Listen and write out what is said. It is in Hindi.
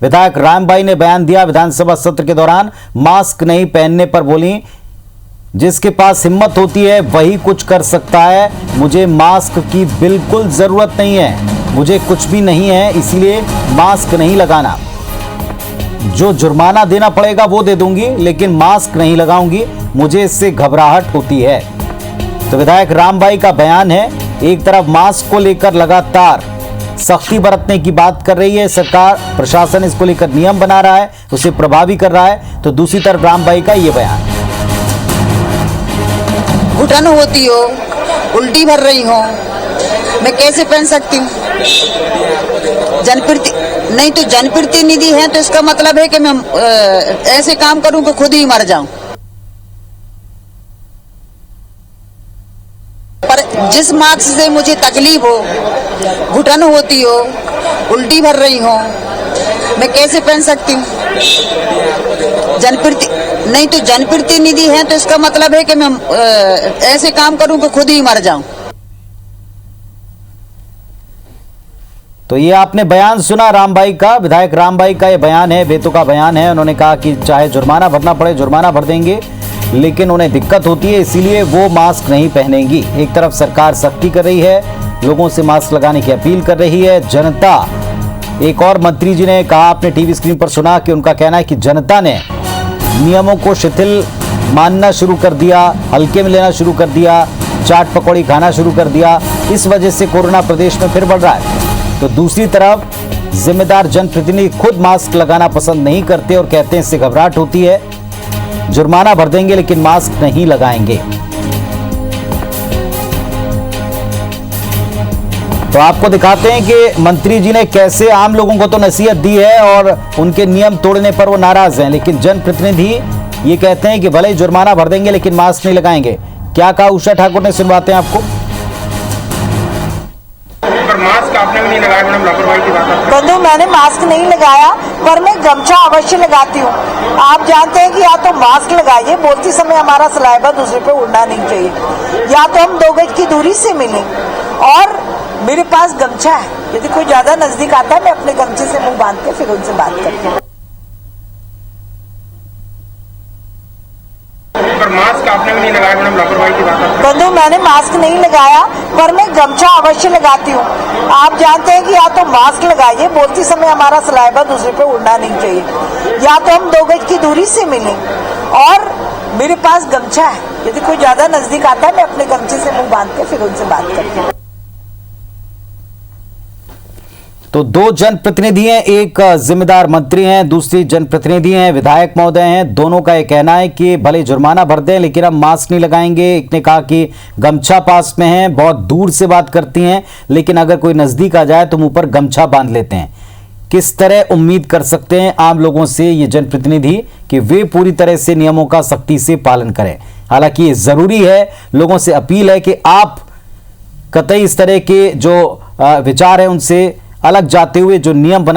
विधायक रामबाई ने बयान दिया विधानसभा सत्र के दौरान। मास्क नहीं पहनने पर बोली, जिसके पास हिम्मत होती है वही कुछ कर सकता है। मुझे मास्क की बिल्कुल जरूरत नहीं है, मुझे कुछ भी नहीं है, इसलिए मास्क नहीं लगाना। जो जुर्माना देना पड़ेगा वो दे दूंगी, लेकिन मास्क नहीं लगाऊंगी, मुझे इससे घबराहट होती है। तो विधायक रामबाई का बयान है। एक तरफ मास्क को लेकर लगातार सख्ती बरतने की बात कर रही है सरकार, प्रशासन इसको लेकर नियम बना रहा है, उसे प्रभावी कर रहा है, तो दूसरी तरफ रामबाई का ये बयान। घुटन होती हो, उल्टी भर रही हो, मैं कैसे पहन सकती हूँ? नहीं तो जनप्रतिनिधि है तो इसका मतलब है कि मैं ऐसे काम करूं कि खुद ही मर जाऊं। पर जिस मास्क से मुझे तकलीफ हो, घुटन होती हो, उल्टी भर रही हो, मैं कैसे पहन सकती हूँ? नहीं तो जनप्रतिनिधि है तो इसका मतलब है कि मैं ऐसे काम करूं कि खुद ही मर जाऊं। तो ये आपने बयान सुना रामबाई का, विधायक रामबाई का ये बयान है, बेतुका बयान है। उन्होंने कहा कि चाहे जुर्माना भरना पड़े जुर्माना भर देंगे, लेकिन उन्हें दिक्कत होती है इसीलिए वो मास्क नहीं पहनेंगी। एक तरफ सरकार सख्ती कर रही है, लोगों से मास्क लगाने की अपील कर रही है जनता। एक और मंत्री जी ने कहा, आपने टीवी स्क्रीन पर सुना कि उनका कहना है कि जनता ने नियमों को शिथिल मानना शुरू कर दिया, हल्के में लेना शुरू कर दिया, चाट पकौड़ी खाना शुरू कर दिया। इस वजह से कोरोना प्रदेश में फिर बढ़ रहा है। तो दूसरी तरफ जिम्मेदार जनप्रतिनिधि खुद मास्क लगाना पसंद नहीं करते और कहते हैं इससे घबराहट होती है, जुर्माना भर देंगे लेकिन मास्क नहीं लगाएंगे। तो आपको दिखाते हैं कि मंत्री जी ने कैसे आम लोगों को तो नसीहत दी है और उनके नियम तोड़ने पर वो नाराज हैं, लेकिन जनप्रतिनिधि ये कहते हैं कि भले ही जुर्माना भर देंगे लेकिन मास्क नहीं लगाएंगे। क्या कहा उषा ठाकुर ने, सुनवाते हैं आपको। मास्क आपने भी नहीं लगाया मैडम, लापरवाही की बात है। बंधु, मैंने मास्क नहीं लगाया पर मैं गमछा अवश्य लगाती हूँ। आप जानते हैं कि या तो मास्क लगाइए, बोलते समय हमारा सलाइवा दूसरे पे उड़ना नहीं चाहिए, या तो हम 2 गज की दूरी से मिलें। और मेरे पास गमछा है, यदि कोई ज्यादा नजदीक आता है मैं अपने गमछे से मुंह बांध के फिर उनसे बात करती हूँ। मास्क आपने भी नहीं लगाया मैडम, लापरवाही की बात है। बंधु, मैंने मास्क नहीं लगाया पर मैं गमछा अवश्य लगाती हूँ। आप जानते हैं कि या तो मास्क लगाइए, बोलते समय हमारा सलाइवा दूसरे पे उड़ना नहीं चाहिए, या तो हम 2 गज की दूरी से मिलें। और मेरे पास गमछा है, यदि कोई ज्यादा नजदीक आता है मैं अपने गमछे से मुंह बांध के फिर उनसे बात करती हूँ। तो 2 जनप्रतिनिधि हैं, एक जिम्मेदार मंत्री हैं, दूसरी जनप्रतिनिधि हैं, विधायक महोदय हैं। दोनों का यह कहना है कि भले जुर्माना भर दें लेकिन हम मास्क नहीं लगाएंगे। एक ने कहा कि गमछा पास में है, बहुत दूर से बात करती हैं, लेकिन अगर कोई नजदीक आ जाए तो मुंह पर गमछा बांध लेते हैं। किस तरह उम्मीद कर सकते हैं आम लोगों से ये जनप्रतिनिधि कि वे पूरी तरह से नियमों का सख्ती से पालन करें। हालांकि ये जरूरी है, लोगों से अपील है कि आप कतई इस तरह के जो विचार है उनसे अलग जाते हुए जो नियम बना